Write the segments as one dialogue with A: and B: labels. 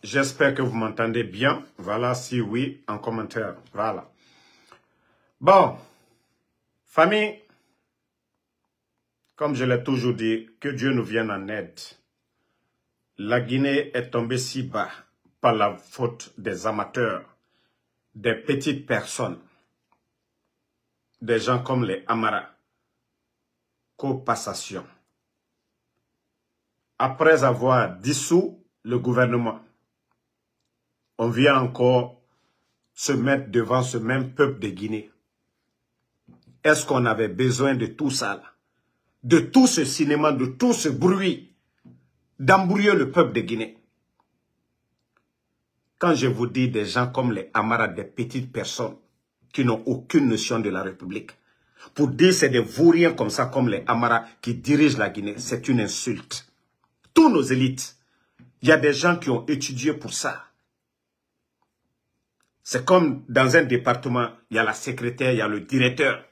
A: J'espère que vous m'entendez bien. Voilà, si oui, en commentaire. Voilà. Bon, famille, comme je l'ai toujours dit, que Dieu nous vienne en aide. La Guinée est tombée si bas par la faute des amateurs, des petites personnes, des gens comme les Amara. Copassation. Après avoir dissous le gouvernement, on vient encore se mettre devant ce même peuple de Guinée. Est-ce qu'on avait besoin de tout ça, là? De tout ce cinéma, de tout ce bruit, d'embrouiller le peuple de Guinée? Quand je vous dis des gens comme les Amara, des petites personnes qui n'ont aucune notion de la République, pour dire c'est des vauriens comme ça, comme les Amara qui dirigent la Guinée, c'est une insulte. Tous nos élites, il y a des gens qui ont étudié pour ça. C'est comme dans un département, il y a la secrétaire, il y a le directeur,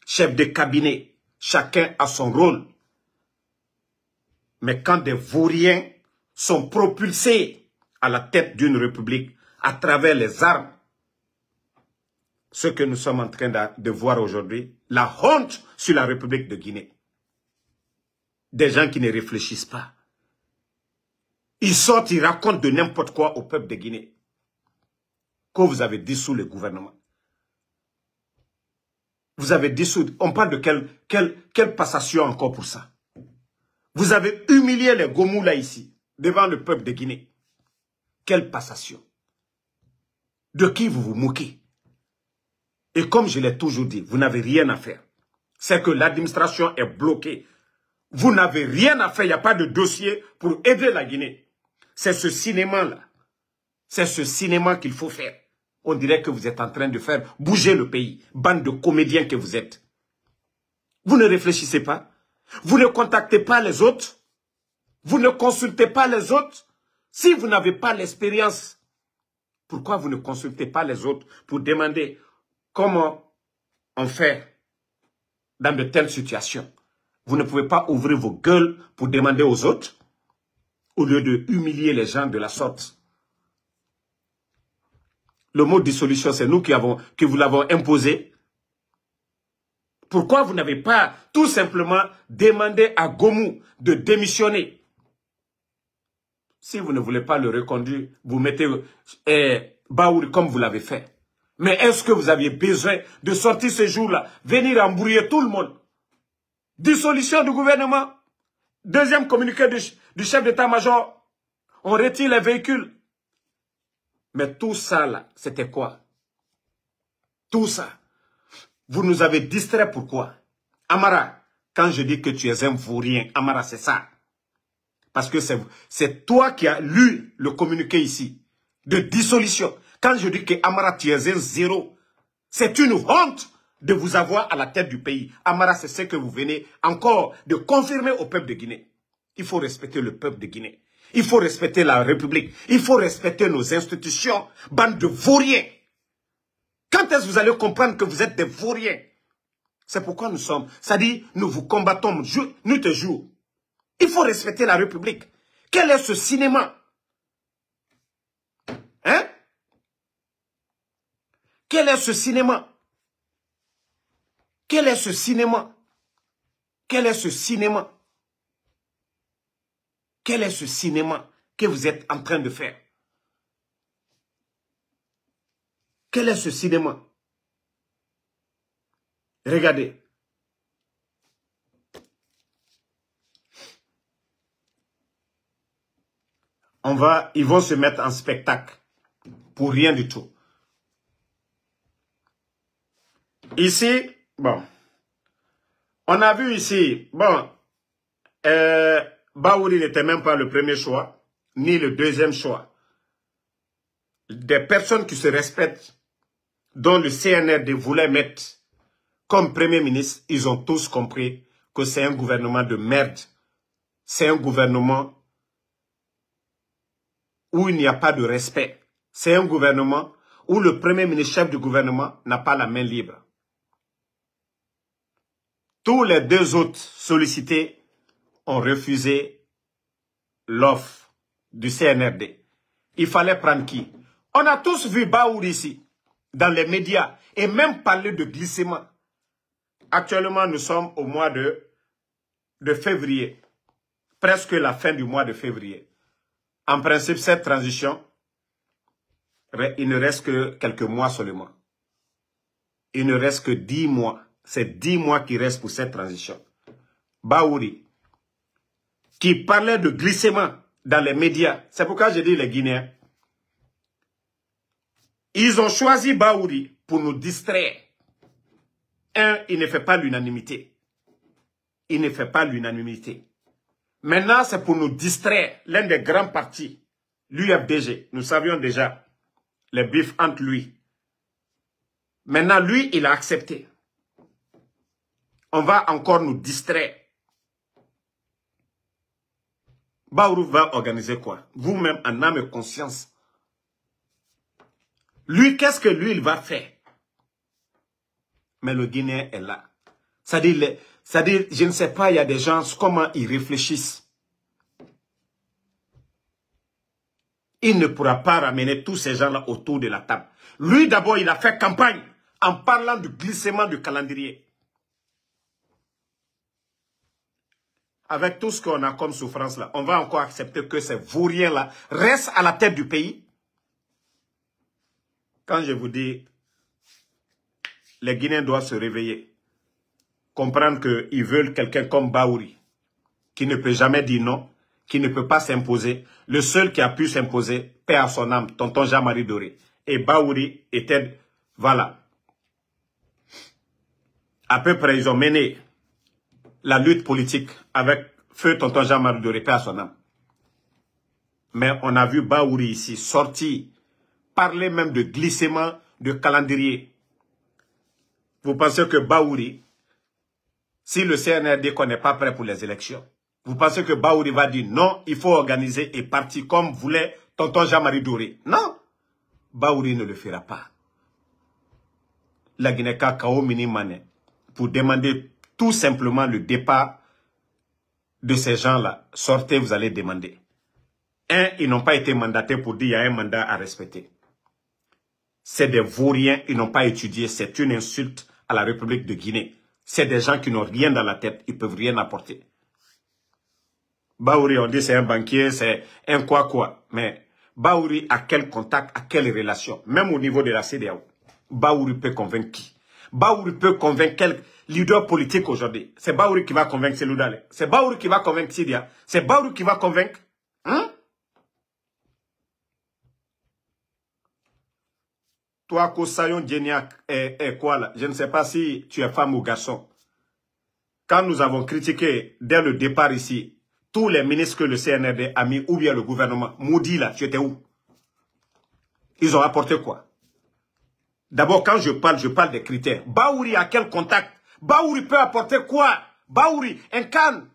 A: chef de cabinet, chacun a son rôle. Mais quand des vauriens sont propulsés à la tête d'une république à travers les armes, ce que nous sommes en train de voir aujourd'hui, la honte sur la République de Guinée. Des gens qui ne réfléchissent pas. Ils sortent, ils racontent de n'importe quoi au peuple de Guinée. Que vous avez dissous le gouvernement. Vous avez dissous, on parle de quelle passation encore pour ça? Vous avez humilié les Gomou là ici, devant le peuple de Guinée. Quelle passation? De qui vous vous moquez? Et comme je l'ai toujours dit, vous n'avez rien à faire. C'est que l'administration est bloquée. Vous n'avez rien à faire, il n'y a pas de dossier pour aider la Guinée. C'est ce cinéma-là. C'est ce cinéma qu'il faut faire. On dirait que vous êtes en train de faire bouger le pays. Bande de comédiens que vous êtes. Vous ne réfléchissez pas. Vous ne contactez pas les autres. Vous ne consultez pas les autres. Si vous n'avez pas l'expérience, pourquoi vous ne consultez pas les autres pour demander comment on fait dans de telles situations? Vous ne pouvez pas ouvrir vos gueules pour demander aux autres au lieu de humilier les gens de la sorte. Le mot dissolution, c'est nous qui vous l'avons imposé. Pourquoi vous n'avez pas tout simplement demandé à Gomou de démissionner? Si vous ne voulez pas le reconduire, vous mettez Baouri comme vous l'avez fait. Mais est-ce que vous aviez besoin de sortir ce jour-là, venir embrouiller tout le monde? Dissolution du gouvernement. Deuxième communiqué du chef d'état-major. On retire les véhicules. Mais tout ça, là, c'était quoi? Tout ça. Vous nous avez distrait pourquoi? Amara, quand je dis que tu es un vaurien, Amara, c'est ça. Parce que c'est toi qui as lu le communiqué ici de dissolution. Quand je dis que Amara, tu es un zéro, c'est une honte de vous avoir à la tête du pays. Amara, c'est ce que vous venez encore de confirmer au peuple de Guinée. Il faut respecter le peuple de Guinée. Il faut respecter la République. Il faut respecter nos institutions. Bande de vauriens. Quand est-ce que vous allez comprendre que vous êtes des vauriens? C'est pourquoi nous sommes. C'est-à-dire, nous vous combattons nuit et jour. Il faut respecter la République. Quel est ce cinéma? Hein? Quel est ce cinéma? Quel est ce cinéma? Quel est ce cinéma? Quel est ce cinéma que vous êtes en train de faire? Quel est ce cinéma? Regardez. Ils vont se mettre en spectacle pour rien du tout. Ici, bon, on a vu ici, bon, Baouri n'était même pas le premier choix, ni le deuxième choix. Des personnes qui se respectent, dont le CNRD voulait mettre comme premier ministre, ils ont tous compris que c'est un gouvernement de merde. C'est un gouvernement où il n'y a pas de respect. C'est un gouvernement où le premier ministre, chef du gouvernement, n'a pas la main libre. Tous les deux autres sollicités ont refusé l'offre du CNRD. il fallait prendre qui? On a tous vu Baouri ici, dans les médias, et même parler de glissement. Actuellement, nous sommes au mois de février, presque la fin du mois de février. En principe, cette transition, il ne reste que quelques mois seulement. Il ne reste que 10 mois. C'est 10 mois qui restent pour cette transition. Baouri, qui parlait de glissement dans les médias. C'est pourquoi j'ai dit les Guinéens. Ils ont choisi Baouri pour nous distraire. Un, il ne fait pas l'unanimité. Il ne fait pas l'unanimité. Maintenant, c'est pour nous distraire. L'un des grands partis, l'UFDG, nous savions déjà les bifs entre lui. Maintenant, lui, il a accepté. On va encore nous distraire. Baouri va organiser quoi? Vous-même, en âme et conscience. Lui, qu'est-ce que lui, il va faire? Mais le Guinéen est là. C'est-à-dire, je ne sais pas, il y a des gens, comment ils réfléchissent. Il ne pourra pas ramener tous ces gens-là autour de la table. Lui, d'abord, il a fait campagne en parlant du glissement du calendrier. Avec tout ce qu'on a comme souffrance là, on va encore accepter que ces vauriens-là restent à la tête du pays. Quand je vous dis, les Guinéens doivent se réveiller, comprendre qu'ils veulent quelqu'un comme Baouri, qui ne peut jamais dire non, qui ne peut pas s'imposer. Le seul qui a pu s'imposer, paix à son âme, tonton Jean-Marie Doré. Et Baouri était, voilà. À peu près, ils ont mené la lutte politique avec feu tonton Jean-Marie Doré, paix à son âme. Mais on a vu Baouri ici sortir, parler même de glissement de calendrier. Vous pensez que Baouri, si le CNRD n'est pas prêt pour les élections, vous pensez que Baouri va dire non, il faut organiser et partir comme voulait tonton Jean-Marie Doré? Non, Baouri ne le fera pas. La Guinée-Ka Kao Mini-Mané, pour demander tout simplement le départ de ces gens-là. Sortez, vous allez demander. Un, ils n'ont pas été mandatés pour dire qu'il y a un mandat à respecter. C'est des vauriens, ils n'ont pas étudié. C'est une insulte à la République de Guinée. C'est des gens qui n'ont rien dans la tête, ils ne peuvent rien apporter. Baouri, on dit c'est un banquier, c'est un quoi. Mais Baouri a quel contact, a quelle relation? Même au niveau de la CEDEAO, Baouri peut convaincre qui? Baouri peut convaincre quel leader politique aujourd'hui? C'est Baouri qui va convaincre Seloudale. C'est Baouri qui va convaincre Sidia. C'est Baouri qui va convaincre. Hein? Toi, Kosayon Djeniak est quoi là? Je ne sais pas si tu es femme ou garçon. Quand nous avons critiqué dès le départ ici, tous les ministres que le CNRD a mis, ou bien le gouvernement, Moudi là, tu étais où? Ils ont apporté quoi? D'abord, quand je parle des critères. Baouri a quel contact? Baouri peut apporter quoi? Baouri incarne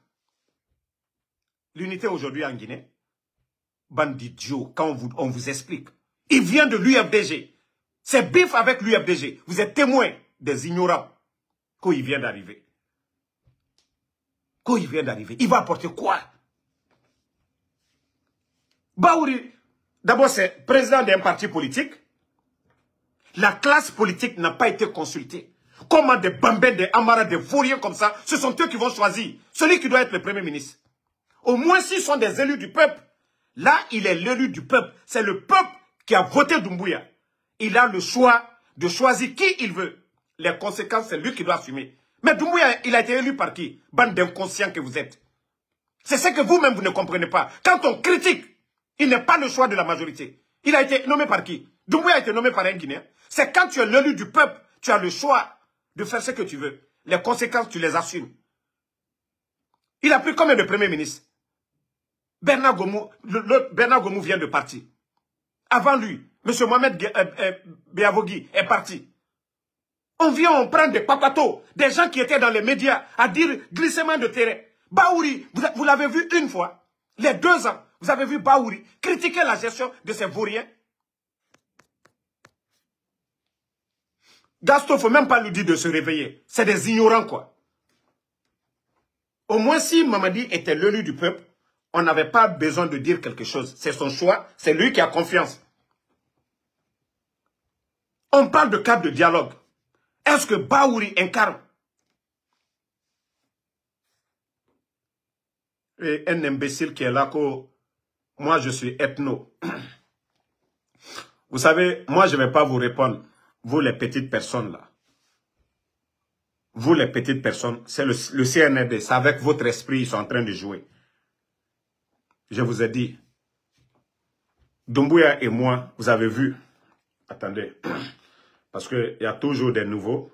A: l'unité aujourd'hui en Guinée. Bandit Joe, quand on vous explique. Il vient de l'UFDG. C'est bif avec l'UFDG. Vous êtes témoin des ignorants. Quand il vient d'arriver. Quand il vient d'arriver, il va apporter quoi? Baouri, d'abord c'est président d'un parti politique. La classe politique n'a pas été consultée. Comment des bambins, des amaras, des vauriens comme ça, ce sont eux qui vont choisir celui qui doit être le premier ministre. Au moins s'ils sont des élus du peuple. Là, il est l'élu du peuple. C'est le peuple qui a voté Doumbouya. Il a le choix de choisir qui il veut. Les conséquences, c'est lui qui doit assumer. Mais Doumbouya, il a été élu par qui? Bande d'inconscients que vous êtes. C'est ce que vous-même, vous ne comprenez pas. Quand on critique, il n'est pas le choix de la majorité. Il a été nommé par qui? Doumbouya a été nommé par un Guinéen. C'est quand tu es l'élu du peuple, tu as le choix de faire ce que tu veux. Les conséquences, tu les assumes. Il a pris combien de premiers ministres? Bernard Gomou vient de partir. Avant lui, M. Mohamed Beavogui est parti. On vient, on prend des papatos, des gens qui étaient dans les médias à dire glissement de terrain. Baouri, vous l'avez vu une fois, les 2 ans, vous avez vu Baouri critiquer la gestion de ces vauriens. Gaston, il ne faut même pas lui dire de se réveiller. C'est des ignorants, quoi. Au moins, si Mamadi était l'élu du peuple, on n'avait pas besoin de dire quelque chose. C'est son choix, c'est lui qui a confiance. On parle de cadre de dialogue. Est-ce que Baouri incarne et un imbécile qui est là que moi je suis ethno. Vous savez, moi je ne vais pas vous répondre, vous les petites personnes là. Vous les petites personnes, c'est le CNRD, c'est avec votre esprit ils sont en train de jouer. Je vous ai dit, Doumbouya et moi, vous avez vu, attendez, parce qu'il y a toujours des nouveaux,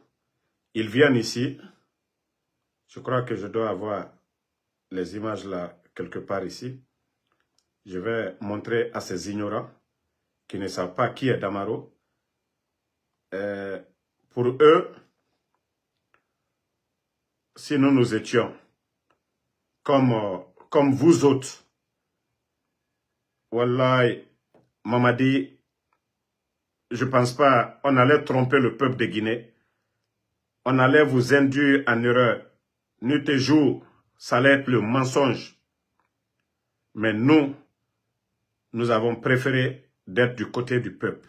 A: ils viennent ici, je crois que je dois avoir les images là, quelque part ici. Je vais montrer à ces ignorants qui ne savent pas qui est Damaro. Pour eux, si nous étions comme vous autres, Wallahi, Mamadi, je ne pense pas, on allait tromper le peuple de Guinée. On allait vous induire en erreur. Nuit et jour, ça allait être le mensonge. Mais nous avons préféré d'être du côté du peuple.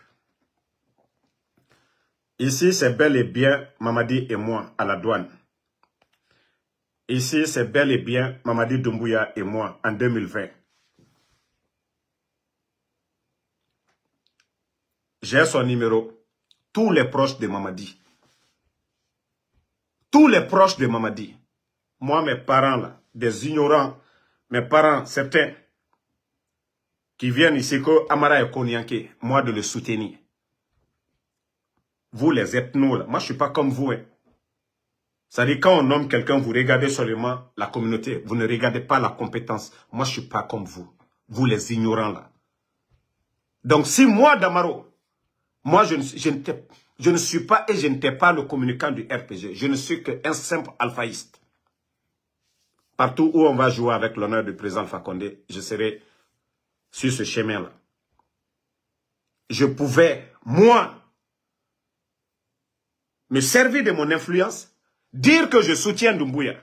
A: Ici, c'est bel et bien Mamadi et moi à la douane. Ici, c'est bel et bien Mamadi Doumbouya et moi en 2020. J'ai son numéro. Tous les proches de Mamadi. Tous les proches de Mamadi. Moi, mes parents, là, des ignorants, mes parents, certains, qui viennent ici, que Amara et Konyanke, moi, de le soutenir. Vous, les ethnos, là, moi, je ne suis pas comme vous. Hein. C'est-à-dire, quand on nomme quelqu'un, vous regardez seulement la communauté. Vous ne regardez pas la compétence. Moi, je ne suis pas comme vous. Vous, les ignorants, là. Donc, si moi, Damaro, moi, je ne suis pas et je n'étais pas le communicant du RPG. Je ne suis qu'un simple alphaïste. Partout où on va jouer avec l'honneur du président Alpha Condé, je serai sur ce chemin-là. Je pouvais, moi, me servir de mon influence, dire que je soutiens Doumbouya.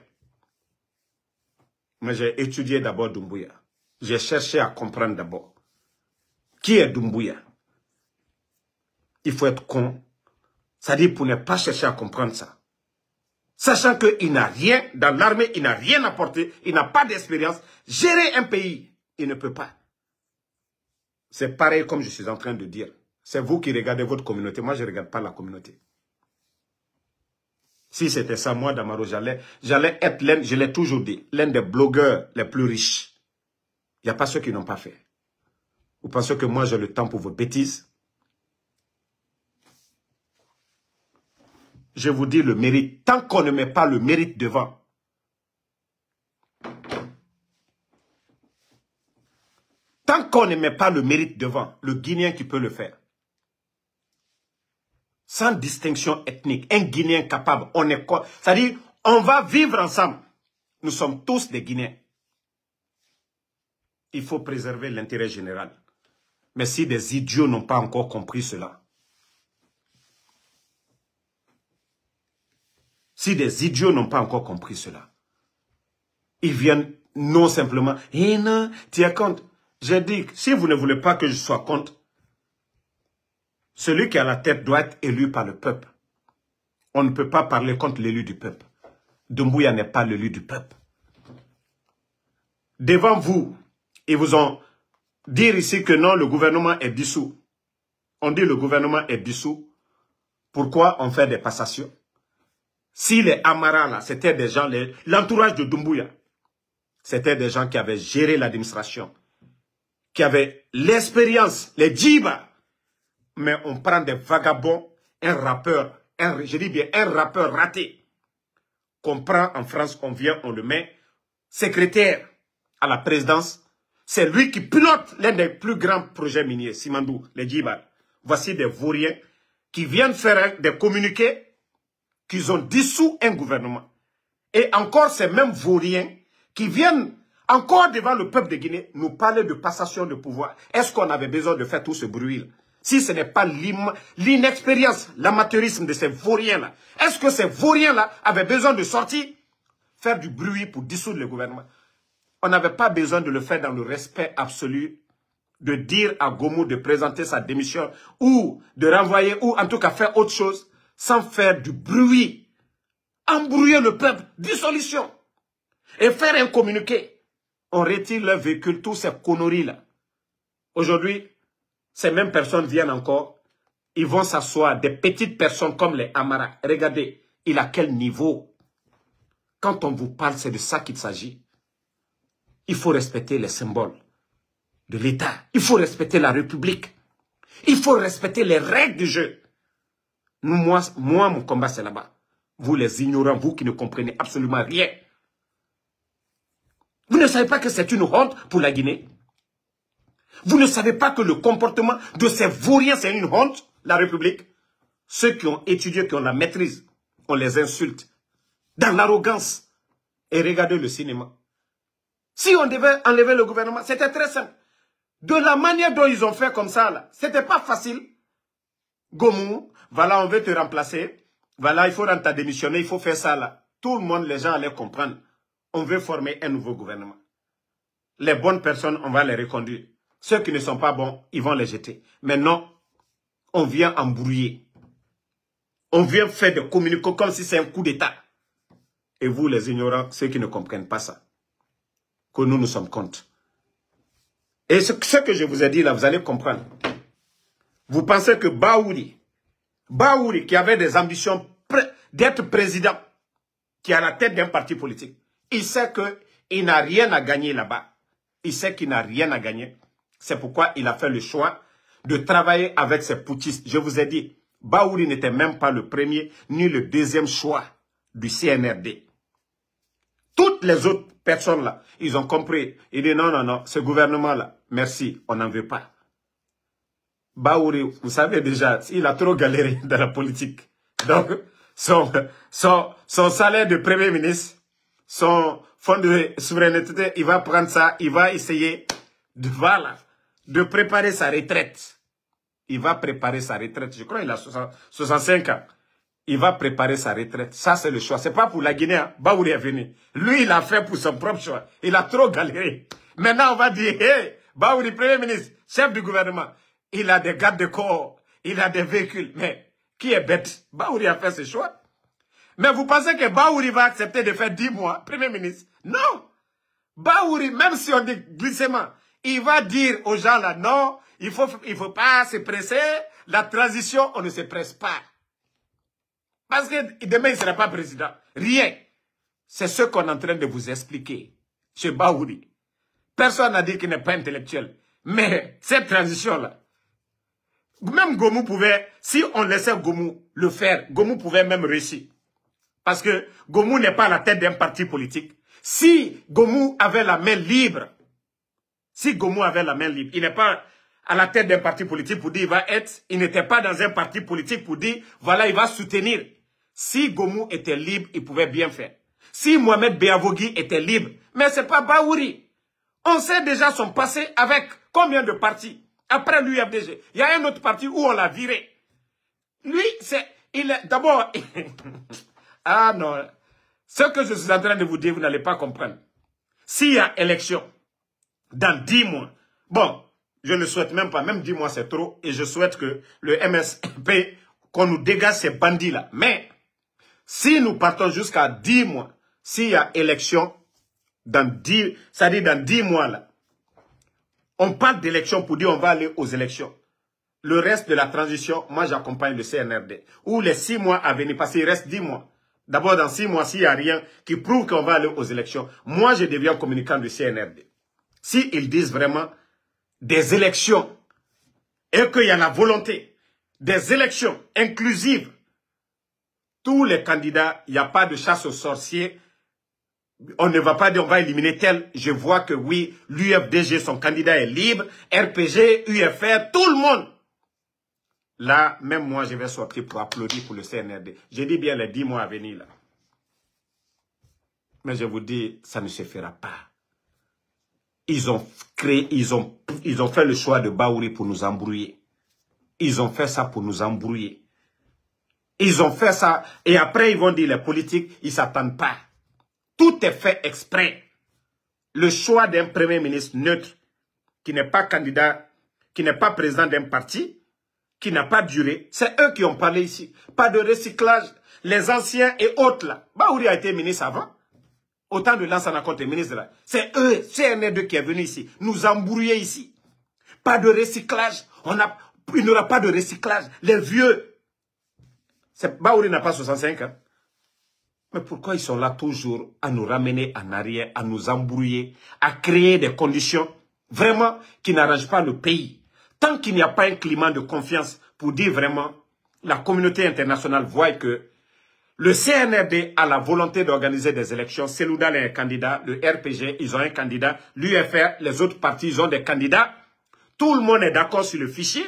A: Mais j'ai étudié d'abord Doumbouya. J'ai cherché à comprendre d'abord. Qui est Doumbouya? Il faut être con. C'est-à-dire pour ne pas chercher à comprendre ça. Sachant qu'il n'a rien, dans l'armée, il n'a rien apporté, il n'a pas d'expérience. Gérer un pays, il ne peut pas. C'est pareil comme je suis en train de dire. C'est vous qui regardez votre communauté. Moi, je ne regarde pas la communauté. Si c'était ça, moi, Damaro, j'allais être l'un, je l'ai toujours dit, l'un des blogueurs les plus riches. Il n'y a pas ceux qui n'ont pas fait. Vous pensez que moi, j'ai le temps pour vos bêtises? Je vous dis le mérite. Tant qu'on ne met pas le mérite devant. Tant qu'on ne met pas le mérite devant, le Guinéen qui peut le faire. Sans distinction ethnique, un Guinéen capable, on est quoi? C'est-à-dire, on va vivre ensemble. Nous sommes tous des Guinéens. Il faut préserver l'intérêt général. Mais si des idiots n'ont pas encore compris cela, si des idiots n'ont pas encore compris cela, ils viennent non simplement, eh non, tu es contre. J'ai dit, si vous ne voulez pas que je sois contre, celui qui a la tête doit être élu par le peuple. On ne peut pas parler contre l'élu du peuple. Doumbouya n'est pas l'élu du peuple. Devant vous, ils vous ont dit ici que non, le gouvernement est dissous. On dit le gouvernement est dissous. Pourquoi on fait des passations? Si les Amara, là, c'était des gens, l'entourage de Doumbouya, c'était des gens qui avaient géré l'administration, qui avaient l'expérience, les djibas. Mais on prend des vagabonds, un rappeur, je dis bien un rappeur raté, qu'on prend en France, on vient, on le met secrétaire à la présidence. C'est lui qui pilote l'un des plus grands projets miniers, Simandou, les djibas. Voici des vauriens qui viennent faire des communiqués qu'ils ont dissous un gouvernement. Et encore ces mêmes vauriens qui viennent encore devant le peuple de Guinée nous parler de passation de pouvoir. Est-ce qu'on avait besoin de faire tout ce bruit-là? Si ce n'est pas l'inexpérience, l'amateurisme de ces vauriens-là, est-ce que ces vauriens-là avaient besoin de sortir, faire du bruit pour dissoudre le gouvernement? On n'avait pas besoin de le faire dans le respect absolu, de dire à Gomu de présenter sa démission ou de renvoyer ou en tout cas faire autre chose sans faire du bruit. Embrouiller le peuple, dissolution. Et faire un communiqué. On retire leur véhicule, tous ces conneries-là. Aujourd'hui, ces mêmes personnes viennent encore. Ils vont s'asseoir, des petites personnes comme les Amara. Regardez, il a quel niveau? Quand on vous parle, c'est de ça qu'il s'agit. Il faut respecter les symboles de l'État. Il faut respecter la République. Il faut respecter les règles du jeu. Moi, mon combat, c'est là-bas. Vous les ignorants, vous qui ne comprenez absolument rien. Vous ne savez pas que c'est une honte pour la Guinée? Vous ne savez pas que le comportement de ces vauriens, c'est une honte, la République? Ceux qui ont étudié, qui ont la maîtrise, on les insulte. Dans l'arrogance. Et regardez le cinéma. Si on devait enlever le gouvernement, c'était très simple. De la manière dont ils ont fait comme ça, là, c'était pas facile. Gomu, voilà, on veut te remplacer. Voilà, il faut rendre ta démissionner, il faut faire ça là. Tout le monde, les gens allaient comprendre. On veut former un nouveau gouvernement. Les bonnes personnes, on va les reconduire. Ceux qui ne sont pas bons, ils vont les jeter. Mais non, on vient embrouiller. On vient faire des communiqués comme si c'est un coup d'État. Et vous, les ignorants, ceux qui ne comprennent pas ça, que nous sommes contre. Et ce que je vous ai dit là, vous allez comprendre. Vous pensez que Baouri qui avait des ambitions d'être président, qui est à la tête d'un parti politique, il sait qu'il n'a rien à gagner là-bas. Il sait qu'il n'a rien à gagner. C'est pourquoi il a fait le choix de travailler avec ses putschistes. Je vous ai dit, Baouri n'était même pas le premier ni le deuxième choix du CNRD. Toutes les autres personnes là, ils ont compris. Ils disent non, non, non, ce gouvernement-là, merci, on n'en veut pas. Baouri, vous savez déjà, il a trop galéré dans la politique. Donc, son salaire de Premier ministre, son fonds de souveraineté, il va prendre ça, il va essayer de préparer sa retraite. Il va préparer sa retraite. Je crois qu'il a 65 ans. Il va préparer sa retraite. Ça, c'est le choix. Ce n'est pas pour la Guinée. Hein. Baouri est venu. Lui, il a fait pour son propre choix. Il a trop galéré. Maintenant, on va dire, hey, Baouri, Premier ministre, chef du gouvernement, il a des gardes de corps, il a des véhicules. Mais qui est bête? Baouri a fait ce choix. Mais vous pensez que Baouri va accepter de faire 10 mois, Premier ministre? Non. Baouri, même si on dit glissement, il va dire aux gens là, non, il faut pas se presser. La transition, on ne se presse pas. Parce que demain, il ne sera pas président. Rien. C'est ce qu'on est en train de vous expliquer chez Baouri. Personne n'a dit qu'il n'est pas intellectuel. Mais cette transition-là, même Gomu pouvait, si on laissait Gomu le faire, Gomu pouvait même réussir. Parce que Gomu n'est pas à la tête d'un parti politique. Si Gomu avait la main libre, il n'est pas à la tête d'un parti politique pour dire il n'était pas dans un parti politique pour dire, voilà, il va soutenir. Si Gomu était libre, il pouvait bien faire. Si Mohamed Beavogui était libre, mais ce n'est pas Baouri. On sait déjà son passé avec combien de partis. Après l'UFDG, il y a un autre parti où on l'a viré. Lui, d'abord, ah non, ce que je suis en train de vous dire, vous n'allez pas comprendre. S'il y a élection dans 10 mois, bon, je ne souhaite même pas, même 10 mois c'est trop, et je souhaite que le MSP, qu'on nous dégage ces bandits-là. Mais, si nous partons jusqu'à 10 mois, s'il y a élection, c'est-à-dire dans 10 mois là, on parle d'élection pour dire on va aller aux élections. Le reste de la transition, moi j'accompagne le CNRD. Ou les 6 mois à venir, parce qu'il reste 10 mois. D'abord dans 6 mois, s'il n'y a rien qui prouve qu'on va aller aux élections, moi je deviens communicant du CNRD. S'ils disent vraiment des élections et qu'il y a la volonté des élections inclusives, tous les candidats, il n'y a pas de chasse aux sorciers. On ne va pas dire on va éliminer tel. Je vois que oui, l'UFDG, son candidat est libre. RPG, UFR, tout le monde. Là, même moi, je vais sortir pour applaudir pour le CNRD. Je dis bien les 10 mois à venir là. Mais je vous dis, ça ne se fera pas. Ils ont fait le choix de Baouri pour nous embrouiller. Ils ont fait ça pour nous embrouiller. Ils ont fait ça. Et après, ils vont dire les politiques, ils ne s'attendent pas. Tout est fait exprès. le choix d'un premier ministre neutre qui n'est pas candidat, qui n'est pas président d'un parti, qui n'a pas duré. C'est eux qui ont parlé ici. Pas de recyclage. Les anciens et autres là. Baouri a été ministre avant. Autant de Lansana Conté, ministre là. C'est eux, CNR2 qui est venu ici. Nous embrouiller ici. Pas de recyclage. Il n'y aura pas de recyclage. Les vieux. Baouri n'a pas 65 ans. Mais pourquoi ils sont là toujours à nous ramener en arrière, à nous embrouiller, à créer des conditions vraiment qui n'arrangent pas le pays? Tant qu'il n'y a pas un climat de confiance pour dire vraiment, la communauté internationale voit que le CNRD a la volonté d'organiser des élections. Seloudal est un candidat, le RPG, ils ont un candidat, l'UFR, les autres partis, ils ont des candidats. Tout le monde est d'accord sur le fichier.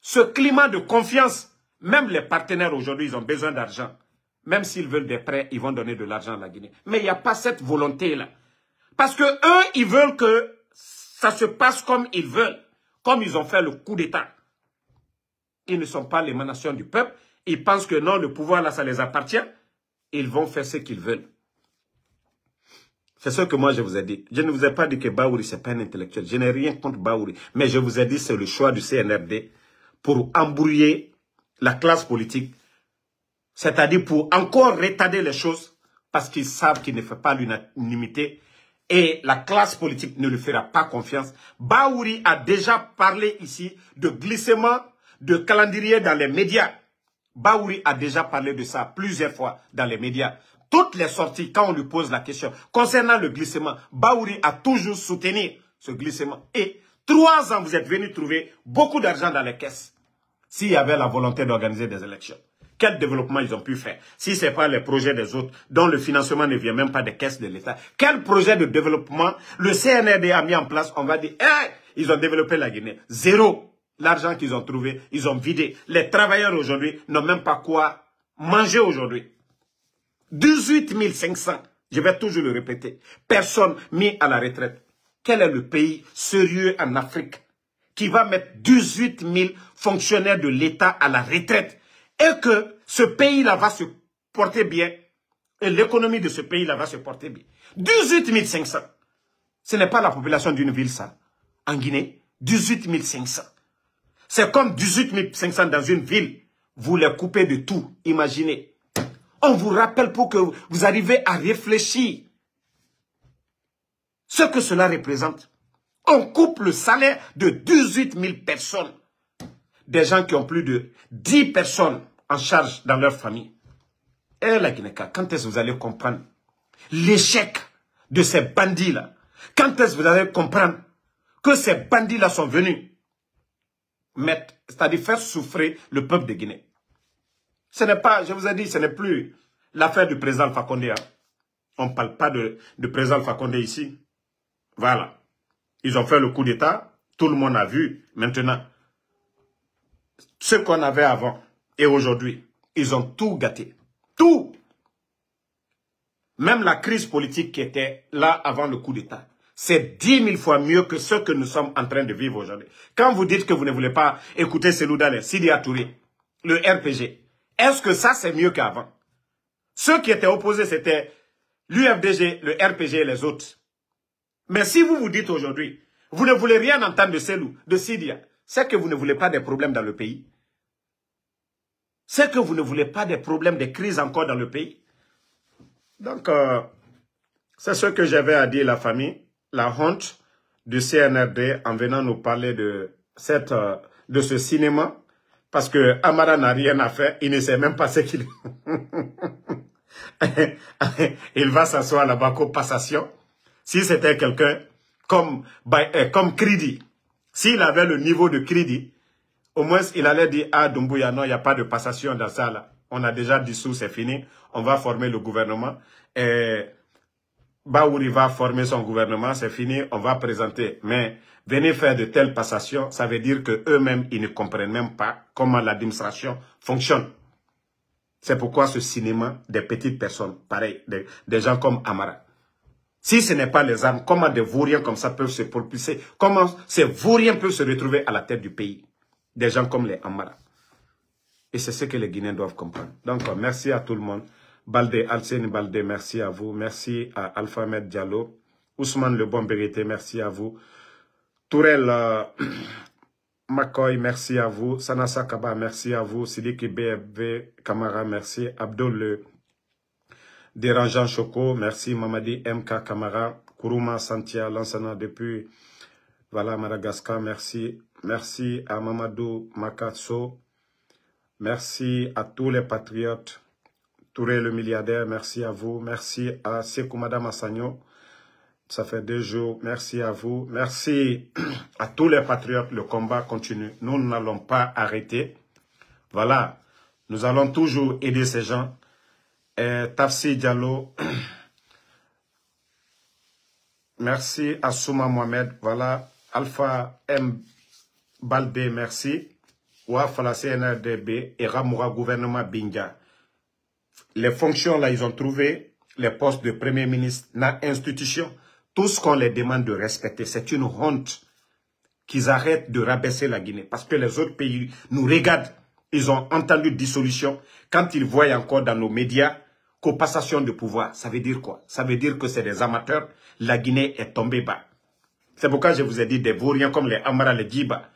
A: Ce climat de confiance, même les partenaires aujourd'hui, ils ont besoin d'argent. Même s'ils veulent des prêts, ils vont donner de l'argent à la Guinée. Mais il n'y a pas cette volonté-là. Parce que eux, ils veulent que ça se passe comme ils veulent. Comme ils ont fait le coup d'État. Ils ne sont pas l'émanation du peuple. Ils pensent que non, le pouvoir là, ça les appartient. Ils vont faire ce qu'ils veulent. C'est ce que moi je vous ai dit. Je ne vous ai pas dit que Baouri, ce n'est pas un intellectuel. Je n'ai rien contre Baouri. Mais je vous ai dit que c'est le choix du CNRD pour embrouiller la classe politique. C'est-à-dire pour encore retarder les choses parce qu'ils savent qu'il ne fait pas l'unanimité et la classe politique ne lui fera pas confiance. Baouri a déjà parlé ici de glissement de calendrier dans les médias. Baouri a déjà parlé de ça plusieurs fois dans les médias. Toutes les sorties, quand on lui pose la question concernant le glissement, Baouri a toujours soutenu ce glissement. Et 3 ans, vous êtes venus trouver beaucoup d'argent dans les caisses. S'il y avait la volonté d'organiser des élections. Quel développement ils ont pu faire? Si ce n'est pas les projets des autres, dont le financement ne vient même pas des caisses de l'État. Quel projet de développement le CNRD a mis en place? On va dire, hey, ils ont développé la Guinée. Zéro. L'argent qu'ils ont trouvé, ils ont vidé. Les travailleurs aujourd'hui n'ont même pas quoi manger aujourd'hui. 18 500, je vais toujours le répéter, personnes mis à la retraite. Quel est le pays sérieux en Afrique qui va mettre 18 000 fonctionnaires de l'État à la retraite et que ce pays-là va se porter bien et l'économie de ce pays-là va se porter bien? 18 500. Ce n'est pas la population d'une ville, ça. En Guinée, 18 500. C'est comme 18 500 dans une ville. Vous les coupez de tout. Imaginez. On vous rappelle pour que vous arrivez à réfléchir ce que cela représente. On coupe le salaire de 18 000 personnes. Des gens qui ont plus de 10 personnes en charge dans leur famille. Et la Guinée-Ca, quand est-ce que vous allez comprendre l'échec de ces bandits-là? Quand est-ce que vous allez comprendre que ces bandits-là sont venus mettre, c'est-à-dire faire souffrir le peuple de Guinée? Ce n'est pas, je vous ai dit, ce n'est plus l'affaire du président Alpha Condé. Hein. On ne parle pas de président Alpha Condé ici. Voilà. Ils ont fait le coup d'État. Tout le monde a vu. Maintenant, ce qu'on avait avant et aujourd'hui, ils ont tout gâté. Tout. Même la crise politique qui était là avant le coup d'État. C'est 10 000 fois mieux que ce que nous sommes en train de vivre aujourd'hui. Quand vous dites que vous ne voulez pas écouter Seloudal, Sidya Touré, le RPG, est-ce que ça c'est mieux qu'avant? Ceux qui étaient opposés, c'était l'UFDG, le RPG et les autres. Mais si vous vous dites aujourd'hui, vous ne voulez rien entendre de Selou, de Sidya, c'est que vous ne voulez pas des problèmes dans le pays. C'est que vous ne voulez pas des problèmes, des crises encore dans le pays. Donc, c'est ce que j'avais à dire la famille. La honte du CNRD en venant nous parler de ce cinéma. Parce que Amara n'a rien à faire. Il ne sait même pas ce qu'il... Il va s'asseoir là-bas qu'aux passations. Si c'était quelqu'un comme Kridi, s'il avait le niveau de Kridi, au moins il allait dire, ah Doumbouya, non, il n'y a pas de passation dans ça là. On a déjà dissous, c'est fini. On va former le gouvernement. Et Baouri va former son gouvernement, c'est fini, on va présenter. Mais venir faire de telles passations, ça veut dire qu'eux-mêmes, ils ne comprennent même pas comment l'administration fonctionne. C'est pourquoi ce cinéma des petites personnes, pareil, des gens comme Amara. Si ce n'est pas les armes, comment des vauriens comme ça peuvent se propulser? Comment ces vauriens peuvent se retrouver à la tête du pays? Des gens comme les Amara. Et c'est ce que les Guinéens doivent comprendre. Donc, merci à tout le monde. Baldé, Alcine Baldé, merci à vous. Merci à Alpha Med Diallo. Ousmane Le Bon Vérité, merci à vous. Tourelle McCoy, merci à vous. Sanassa Kaba, merci à vous. Sidiki BFV Kamara, merci. Abdul Le Dérangeant Choco, merci. Mamadi MK Kamara. Kourouma Santia, Lansana depuis voilà, Madagascar, merci. Merci à Mamadou Makatso. Merci à tous les patriotes. Touré le milliardaire, merci à vous. Merci à Sekou Madame Assagno. Ça fait 2 jours. Merci à vous. Merci à tous les patriotes. Le combat continue. Nous n'allons pas arrêter. Voilà. Nous allons toujours aider ces gens. Tafsi Diallo. Merci à Souma Mohamed. Voilà. Alpha M. Baldé, merci. Ouafala CNRDB et Ramoura gouvernement Binga. Les fonctions là, ils ont trouvé les postes de premier ministre dans l'institution. Tout ce qu'on les demande de respecter, c'est une honte qu'ils arrêtent de rabaisser la Guinée. Parce que les autres pays nous regardent. Ils ont entendu dissolution. Quand ils voient encore dans nos médias qu'opassation de pouvoir, ça veut dire quoi? Ça veut dire que c'est des amateurs. La Guinée est tombée bas. C'est pourquoi je vous ai dit des vauriens comme les Amara, les Djiba,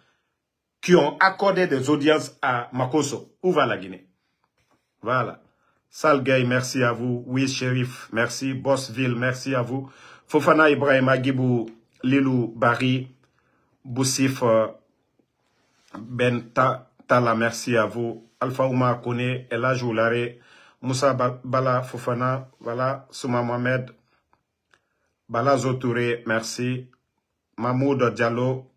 A: qui ont accordé des audiences à Makosso. Où va la Guinée? Voilà. Salgay, merci à vous. Oui, Shérif, merci. Bossville, merci à vous. Fofana Ibrahim Agibou, Lilou Bari, Boussif Ben Tala, merci à vous. Alpha Ouma Kone, Ella Joulare, Moussa Bala Fofana, voilà, Souma Mohamed, Bala Zotouré, merci. Mahmoud Diallo,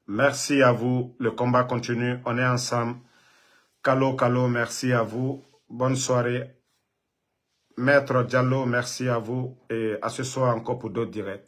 A: merci à vous. Le combat continue, on est ensemble. Kalo, merci à vous. Bonne soirée. Maître Diallo, merci à vous. Et à ce soir encore pour d'autres directs.